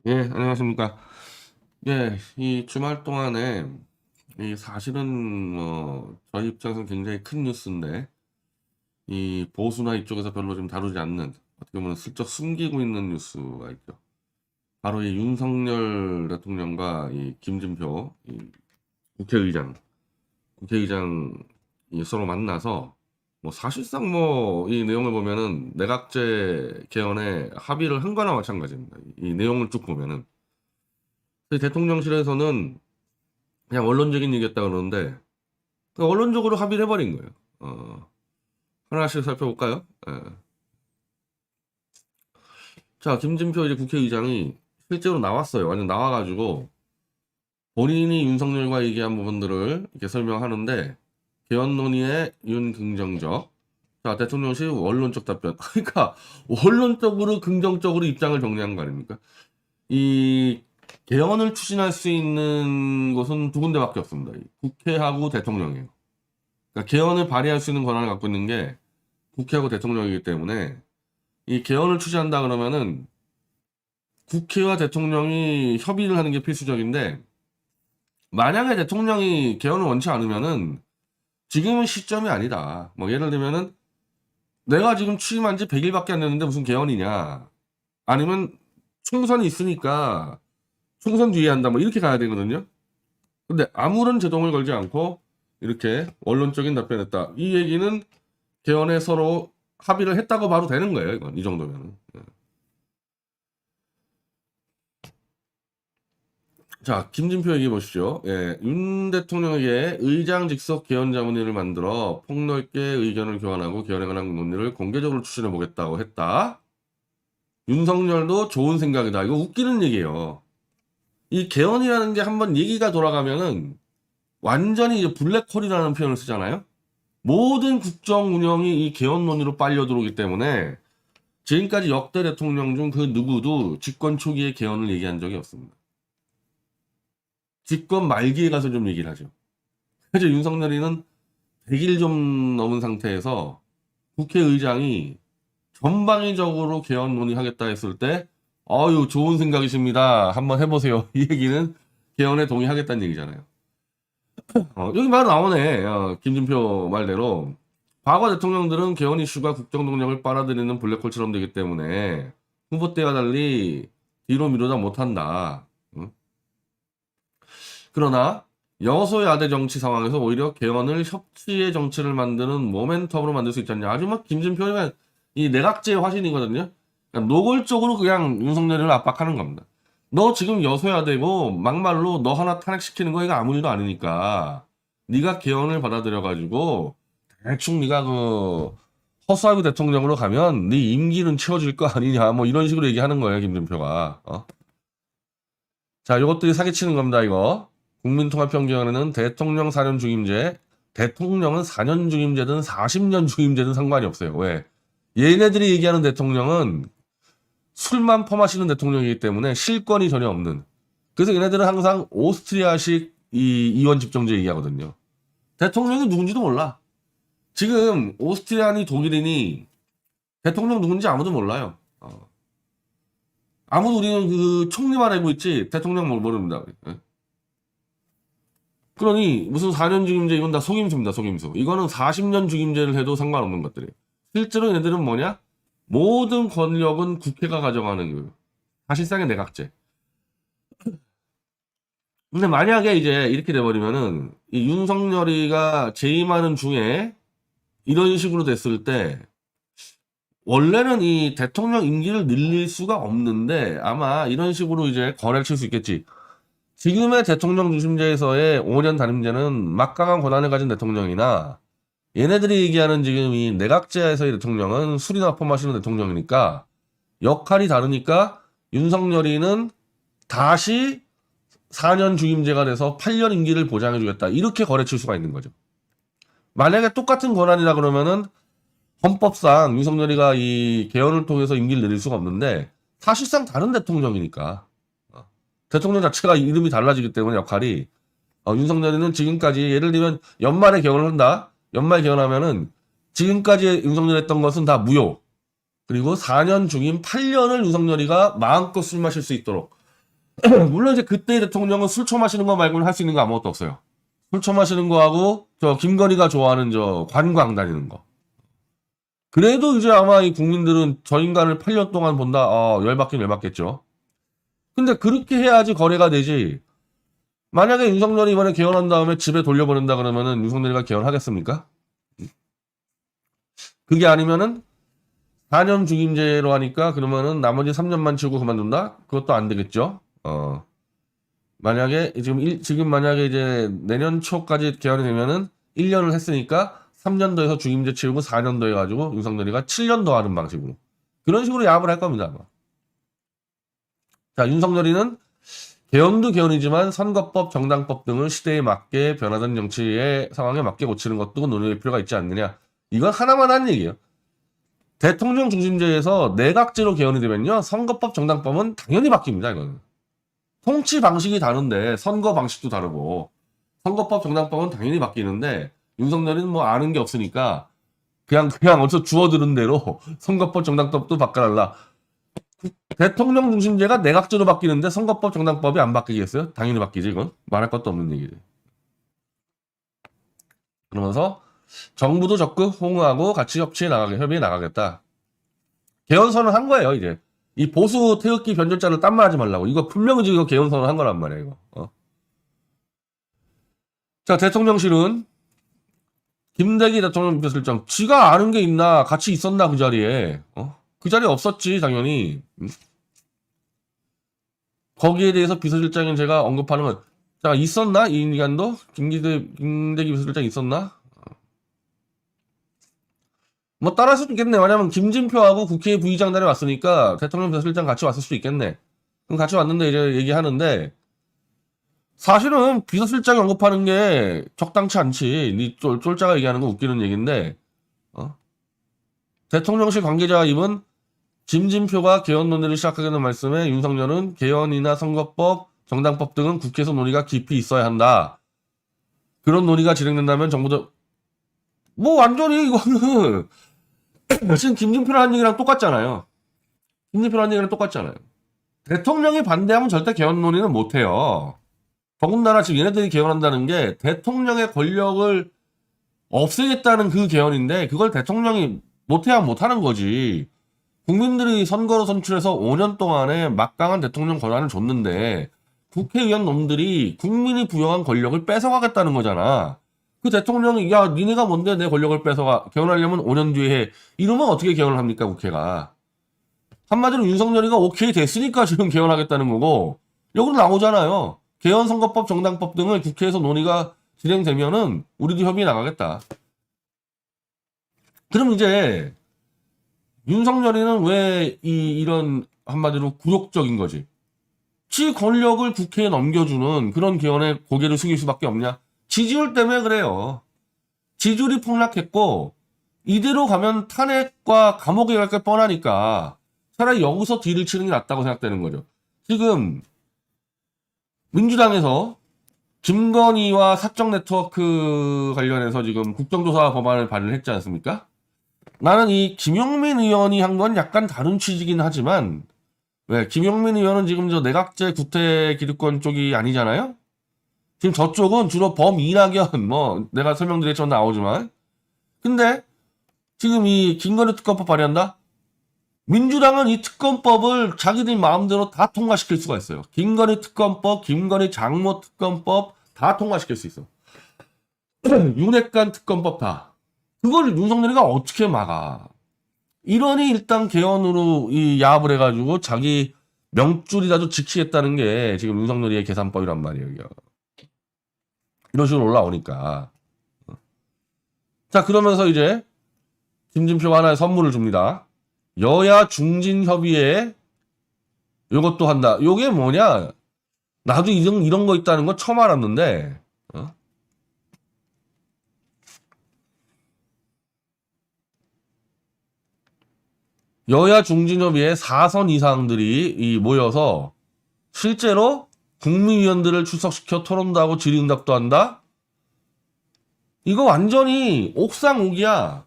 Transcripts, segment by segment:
예, 안녕하십니까. 예, 이 주말 동안에 이 사실은 저희 입장에서는 굉장히 큰 뉴스인데 이 보수나 이쪽에서 별로 좀 다루지 않는 어떻게 보면 슬쩍 숨기고 있는 뉴스가 있죠. 바로 이 윤석열 대통령과 이 김진표 이 국회의장, 국회의장이 서로 만나서 뭐 사실상 뭐 이 내용을 보면은 내각제 개헌에 합의를 한 거나 마찬가지입니다. 이 내용을 쭉 보면은 대통령실에서는 그냥 원론적인 얘기였다 그러는데 그 원론적으로 합의를 해버린 거예요. 하나씩 살펴볼까요? 예. 자, 김진표 이제 국회의장이 실제로 나왔어요. 완전 나와가지고 본인이 윤석열과 얘기한 부분들을 이렇게 설명하는데 개헌 논의의 윤긍정적. 자, 대통령실 원론적 답변. 그러니까 원론적으로 긍정적으로 입장을 정리한 거 아닙니까? 이 개헌을 추진할 수 있는 곳은 두 군데밖에 없습니다. 국회하고 대통령이에요. 그러니까 개헌을 발의할 수 있는 권한을 갖고 있는 게 국회하고 대통령이기 때문에 이 개헌을 추진한다 그러면은 국회와 대통령이 협의를 하는 게 필수적인데 만약에 대통령이 개헌을 원치 않으면은 지금은 시점이 아니다. 뭐 예를 들면은 내가 지금 취임한 지 100일밖에 안 됐는데 무슨 개헌이냐. 아니면 총선이 있으니까 총선 뒤에 한다. 뭐 이렇게 가야 되거든요. 근데 아무런 제동을 걸지 않고 이렇게 원론적인 답변했다. 이 얘기는 개헌에 서로 합의를 했다고 봐도 되는 거예요. 이건 이 정도면. 자, 김진표 얘기해 보시죠. 예, 윤 대통령에게 의장 직속 개헌 자문위를 만들어 폭넓게 의견을 교환하고 개헌에 관한 논의를 공개적으로 추진해 보겠다고 했다. 윤석열도 좋은 생각이다. 이거 웃기는 얘기예요. 이 개헌이라는 게 한번 얘기가 돌아가면은 완전히 이제 블랙홀이라는 표현을 쓰잖아요. 모든 국정 운영이 이 개헌 논의로 빨려 들어오기 때문에 지금까지 역대 대통령 중 그 누구도 집권 초기에 개헌을 얘기한 적이 없습니다. 집권 말기에 가서 좀 얘기를 하죠. 그래서 윤석열이는 100일 좀 넘은 상태에서 국회의장이 전방위적으로 개헌 논의하겠다 했을 때 아유 좋은 생각이십니다. 한번 해보세요. 이 얘기는 개헌에 동의하겠다는 얘기잖아요. 여기 말 나오네. 김진표 말대로 과거 대통령들은 개헌 이슈가 국정 동력을 빨아들이는 블랙홀처럼 되기 때문에 후보 때와 달리 뒤로 미루다 못한다. 응? 그러나 여소야대 정치 상황에서 오히려 개헌을 협치의 정치를 만드는 모멘텀으로 만들 수 있지 않냐. 아주 막 김진표는 이 내각제의 화신이거든요. 그러니까 노골적으로 그냥 윤석열을 압박하는 겁니다. 너 지금 여소야대고 막말로 너 하나 탄핵시키는 거 이거 아무 일도 아니니까 네가 개헌을 받아들여가지고 대충 네가 그 허수아비 대통령으로 가면 네 임기는 채워질 거 아니냐 뭐 이런 식으로 얘기하는 거예요 김진표가. 자, 이것들이 사기치는 겁니다, 이거. 국민통합평경에는 대통령 4년 중임제, 대통령은 4년 중임제든 40년 중임제든 상관이 없어요. 왜? 얘네들이 얘기하는 대통령은 술만 퍼마시는 대통령이기 때문에 실권이 전혀 없는. 그래서 얘네들은 항상 오스트리아식 이 이원 집정제 얘기하거든요. 대통령이 누군지도 몰라. 지금 오스트리아니 독일이니 대통령 누군지 아무도 몰라요. 아무도 우리는 그 총리만 알고 있지 대통령 모릅니다. 예. 그러니 무슨 4년 중임제 이건 다 속임수입니다. 속임수. 이거는 40년 중임제를 해도 상관없는 것들이에요. 실제로 얘네들은 뭐냐? 모든 권력은 국회가 가져가는 그 사실상의 내각제. 근데 만약에 이제 이렇게 돼버리면은 이 윤석열이가 재임하는 중에 이런 식으로 됐을 때 원래는 이 대통령 임기를 늘릴 수가 없는데 아마 이런 식으로 이제 거래를 칠 수 있겠지. 지금의 대통령 중심제에서의 5년 단임제는 막강한 권한을 가진 대통령이나 얘네들이 얘기하는 지금 이 내각제에서의 대통령은 술이나 퍼마시는 대통령이니까 역할이 다르니까 윤석열이는 다시 4년 중임제가 돼서 8년 임기를 보장해주겠다. 이렇게 거래칠 수가 있는 거죠. 만약에 똑같은 권한이다 그러면은 헌법상 윤석열이가 이 개헌을 통해서 임기를 내릴 수가 없는데 사실상 다른 대통령이니까 대통령 자체가 이름이 달라지기 때문에 역할이 윤석열이는 지금까지 예를 들면 연말에 개헌을 한다. 연말 개헌하면은 지금까지 윤석열 했던 것은 다 무효. 그리고 4년 중인 8년을 윤석열이가 마음껏 술 마실 수 있도록 물론 이제 그때 대통령은 술 처마시는 거 말고는 할 수 있는 거 아무것도 없어요. 술 처마시는 거하고 저 김건희가 좋아하는 저 관광 다니는 거. 그래도 이제 아마 이 국민들은 저 인간을 8년 동안 본다. 열받긴 열받겠죠. 근데 그렇게 해야지 거래가 되지. 만약에 윤석열이 이번에 개헌한 다음에 집에 돌려보낸다 그러면은 윤석열이가 개헌하겠습니까? 그게 아니면은 4년 중임제로 하니까 그러면은 나머지 3년만 치고 그만둔다? 그것도 안 되겠죠. 만약에 지금 만약에 이제 내년 초까지 개헌이 되면은 1년을 했으니까 3년 더해서 중임제 치우고 4년 더해가지고 윤석열이가 7년 더 하는 방식으로 그런 식으로 야합을 할 겁니다. 아마. 자, 윤석열이는 개헌도 개헌이지만 선거법, 정당법 등을 시대에 맞게 변화된 정치의 상황에 맞게 고치는 것도 논의할 필요가 있지 않느냐. 이건 하나만 한 얘기예요. 대통령 중심제에서 내각제로 개헌이 되면요. 선거법, 정당법은 당연히 바뀝니다. 이거는. 통치 방식이 다른데 선거 방식도 다르고 선거법, 정당법은 당연히 바뀌는데 윤석열이는 뭐 아는 게 없으니까 그냥 어디서 주워들은 대로 선거법, 정당법도 바꿔달라. 대통령 중심제가 내각제로 바뀌는데 선거법, 정당법이 안 바뀌겠어요? 당연히 바뀌지. 이건 말할 것도 없는 얘기죠. 그러면서 정부도 적극 호응하고 같이 협의해 나가겠다. 개헌 선언한 거예요. 이제 이 보수 태극기 변절자를 딴말하지 말라고. 이거 분명히 지금 개헌 선언한 거란 말이야. 이거. 자, 대통령실은 김대기 대통령 비서실장 지가 아는 게 있나? 같이 있었나 그 자리에? 그 자리에 없었지 당연히. 거기에 대해서 비서실장인 제가 언급하는 건 자, 있었나? 이 인간도? 김대기 비서실장 있었나? 뭐 따라할 수도 있겠네. 왜냐면 김진표하고 국회 부의장 단에 왔으니까 대통령 비서실장 같이 왔을 수도 있겠네. 그럼 같이 왔는데 이제 얘기하는데 사실은 비서실장이 언급하는 게 적당치 않지. 니 쫄자가 얘기하는 거 웃기는 얘기인데 대통령실 관계자가 입은 김진표가 개헌 논의를 시작하겠다는 말씀에 윤석열은 개헌이나 선거법, 정당법 등은 국회에서 논의가 깊이 있어야 한다. 그런 논의가 진행된다면 정부도 뭐 완전히 이거는 지금 김진표라는 얘기랑 똑같잖아요. 김진표라는 얘기랑 똑같잖아요. 대통령이 반대하면 절대 개헌 논의는 못해요. 더군다나 지금 얘네들이 개헌한다는 게 대통령의 권력을 없애겠다는 그 개헌인데 그걸 대통령이 못해야 못하는 거지. 국민들이 선거로 선출해서 5년 동안에 막강한 대통령 권한을 줬는데 국회의원 놈들이 국민이 부여한 권력을 뺏어가겠다는 거잖아. 그 대통령이 야 니네가 뭔데 내 권력을 뺏어가 개헌하려면 5년 뒤에 해. 이러면 어떻게 개헌을 합니까 국회가. 한마디로 윤석열이가 오케이 됐으니까 지금 개헌하겠다는 거고 여기로 나오잖아요. 개헌 선거법 정당법 등을 국회에서 논의가 진행되면은 우리도 협의해 나가겠다. 그럼 이제 윤석열이는 왜 이런 한마디로 굴욕적인 거지. 지 권력을 국회에 넘겨주는 그런 개헌에 고개를 숙일 수밖에 없냐. 지지율 때문에 그래요. 지지율이 폭락했고 이대로 가면 탄핵과 감옥에 갈 게 뻔하니까 차라리 여기서 딜을 치는 게 낫다고 생각되는 거죠. 지금 민주당에서 김건희와 사적 네트워크 관련해서 지금 국정조사 법안을 발의했지 않습니까? 나는 이 김용민 의원이 한 건 약간 다른 취지긴 하지만 왜 김용민 의원은 지금 저 내각제 구태 기득권 쪽이 아니잖아요. 지금 저쪽은 주로 범이낙연 뭐 내가 설명드렸지만 나오지만 근데 지금 이 김건희 특검법 발의한다? 민주당은 이 특검법을 자기들 마음대로 다 통과시킬 수가 있어요. 김건희 특검법, 김건희 장모 특검법 다 통과시킬 수 있어. 윤핵관 특검법 다. 그걸 윤석열이가 어떻게 막아? 이러니 일단 개헌으로 이 야합을 해가지고 자기 명줄이라도 지키겠다는 게 지금 윤석열이의 계산법이란 말이에요. 이런 식으로 올라오니까. 자, 그러면서 이제 김진표가 하나의 선물을 줍니다. 여야 중진 협의회 요것도 한다. 요게 뭐냐? 나도 이런 거 있다는 거 처음 알았는데 여야 중진협의회 4선 이상들이 모여서 실제로 국무위원들을 출석시켜 토론도 하고 질의응답도 한다? 이거 완전히 옥상옥이야.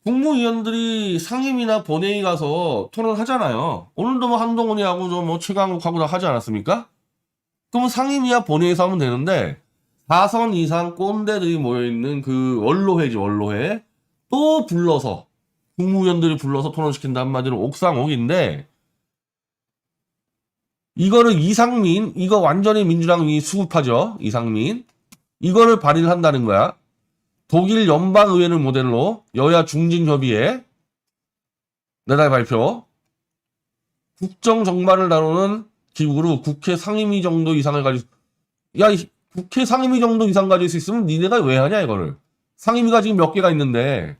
국무위원들이 상임이나 본회의 가서 토론하잖아요. 오늘도 뭐 한동훈이하고 뭐 최강욱하고 다 하지 않았습니까? 그럼 상임위와 본회의에서 하면 되는데 4선 이상 꼰대들이 모여있는 그 원로회지 원로회 또 불러서 국무위원들이 불러서 토론시킨다 한마디로 옥상옥인데 이거를 이상민 이거 완전히 민주당이 수급하죠. 이상민 이거를 발의를 한다는 거야. 독일 연방의회를 모델로 여야 중진협의회 내달 발표 국정정발을 다루는 기구로 국회 상임위 정도 이상을 가지고 국회 상임위 정도 이상 가질 수 있으면 니네가 왜 하냐 이거를. 상임위가 지금 몇 개가 있는데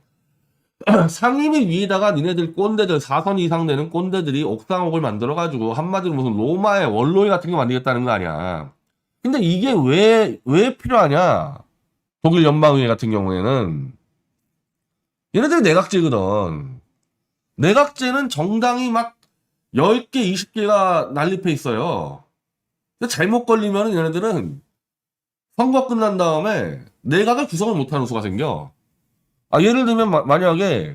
상임위 위에다가 니네들 꼰대들 4선 이상 되는 꼰대들이 옥상옥을 만들어가지고 한마디로 무슨 로마의 원로회 같은 거 만들겠다는 거 아니야. 근데 이게 왜 필요하냐. 독일 연방의회 같은 경우에는 얘네들이 내각제거든. 내각제는 정당이 막 10개, 20개가 난립해 있어요. 근데 잘못 걸리면 얘네들은 선거 끝난 다음에 내각을 구성을 못하는 수가 생겨. 예를 들면 만약에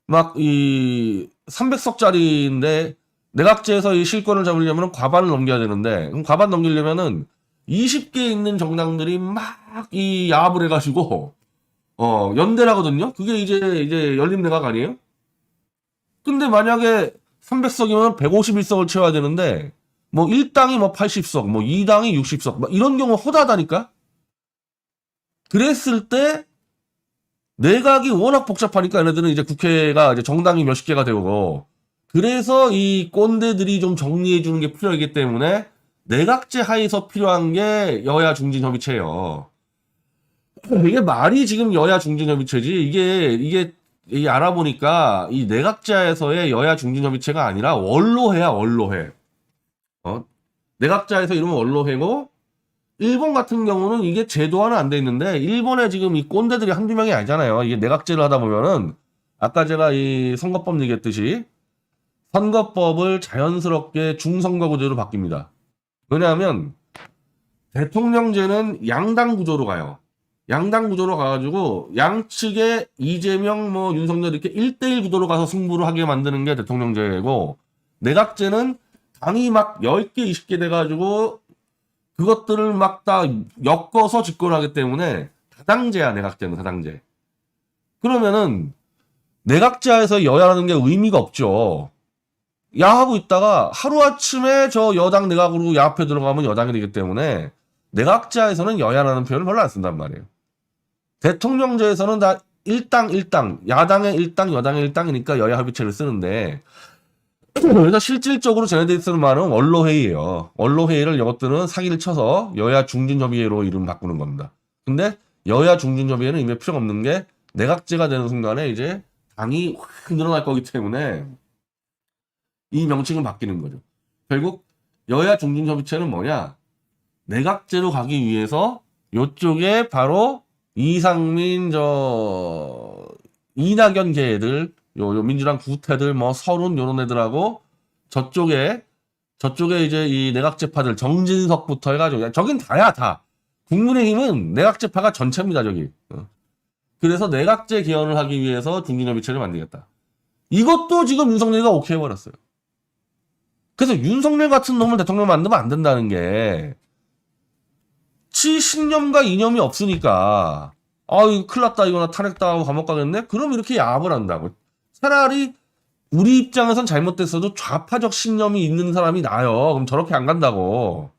막 이 300석짜리인데 내각제에서 이 실권을 잡으려면 과반을 넘겨야 되는데 그럼 과반 넘기려면은 20개 있는 정당들이 막 이 야합을 해가지고 연대라거든요. 그게 이제 열린내각 아니에요? 근데 만약에 300석이면 151석을 채워야 되는데 뭐 1당이 뭐 80석, 뭐 2당이 60석, 뭐 이런 경우 허다하다니까. 그랬을 때 내각이 워낙 복잡하니까 얘네들은 이제 국회가 이제 정당이 몇십 개가 되고 그래서 이 꼰대들이 좀 정리해 주는 게 필요하기 때문에 내각제 하에서 필요한 게 여야 중진협의체예요. 이게 말이 지금 여야 중진협의체지 이게 알아보니까 이 내각제에서의 여야 중진협의체가 아니라 원로회야 원로회. 내각자에서 이러면 원로회고 일본 같은 경우는 이게 제도화는 안 돼 있는데 일본에 지금 이 꼰대들이 한두 명이 아니잖아요. 이게 내각제를 하다 보면은 아까 제가 이 선거법 얘기했듯이 선거법을 자연스럽게 중선거구제로 바뀝니다. 왜냐하면 대통령제는 양당 구조로 가요. 양당 구조로 가가지고 양측에 이재명 뭐 윤석열 이렇게 1대1 구도로 가서 승부를 하게 만드는 게 대통령제고 내각제는 당이 막 10개, 20개 돼가지고 그것들을 막 다 엮어서 집권하기 때문에 다당제야, 내각제는 다당제. 그러면은 내각제에서 여야라는 게 의미가 없죠. 야하고 있다가 하루아침에 저 여당 내각으로 야합에 들어가면 여당이 되기 때문에 내각제에서는 여야라는 표현을 별로 안 쓴단 말이에요. 대통령제에서는 다 일당, 야당의 일당, 여당의 일당이니까 여야 합의체를 쓰는데 그래서 실질적으로 쟤네들이 쓰는 말은 원로회의예요. 원로회의를 이것들은 사기를 쳐서 여야 중진협의회로 이름 바꾸는 겁니다. 근데 여야 중진협의회는 이미 필요가 없는 게 내각제가 되는 순간에 이제 당이 확 늘어날 거기 때문에 이 명칭은 바뀌는 거죠. 결국 여야 중진협의체는 뭐냐? 내각제로 가기 위해서 요쪽에 바로 이상민 이낙연 계들 요 민주당 구태들 뭐 서른 요런 애들하고 저쪽에 이제 이 내각제파들 정진석부터 해가지고 저긴 다야 다. 국민의힘은 내각제파가 전체입니다 저기. 그래서 내각제 개헌을 하기 위해서 중진협의체를 만들겠다. 이것도 지금 윤석열이가 오케이 해버렸어요. 그래서 윤석열 같은 놈을 대통령 만들면 안 된다는 게 신념과 이념이 없으니까 이거 큰일 났다 이거 나 탄핵당하고 감옥 가겠네? 그럼 이렇게 야합을 한다고. 차라리 우리 입장에선 잘못됐어도 좌파적 신념이 있는 사람이 나아요. 그럼 저렇게 안 간다고.